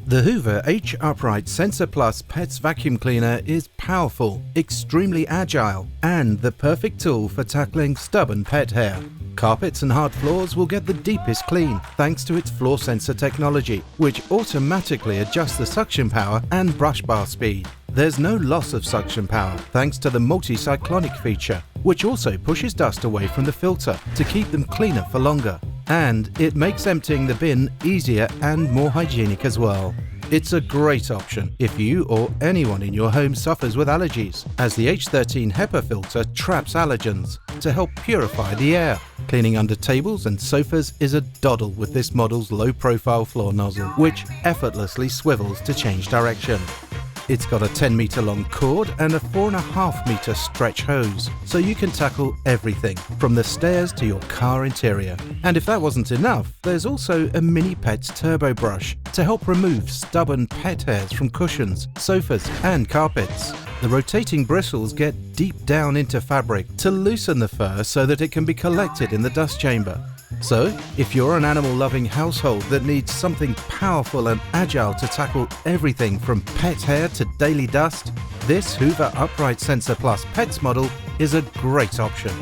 The Hoover H Upright Sensor Plus Pets Vacuum Cleaner is powerful, extremely agile, and the perfect tool for tackling stubborn pet hair. Carpets and hard floors will get the deepest clean thanks to its floor sensor technology, which automatically adjusts the suction power and brush bar speed. There's no loss of suction power thanks to the multi-cyclonic feature, which also pushes dust away from the filter to keep them cleaner for longer. And it makes emptying the bin easier and more hygienic as well. It's a great option if you or anyone in your home suffers with allergies, as the H13 Hepa filter traps allergens to help purify the air. Cleaning under tables and sofas is a doddle with this model's low-profile floor nozzle, which effortlessly swivels to change direction. It's got a 10-meter long cord and a 4.5-meter stretch hose, so you can tackle everything from the stairs to your car interior. And if that wasn't enough, there's also a mini pet's turbo brush to help remove stubborn pet hairs from cushions, sofas and carpets. The rotating bristles get deep down into fabric to loosen the fur so that it can be collected in the dust chamber. So, if you're an animal-loving household that needs something powerful and agile to tackle everything from pet hair to daily dust, this Hoover Upright Sensor Plus Pets model is a great option.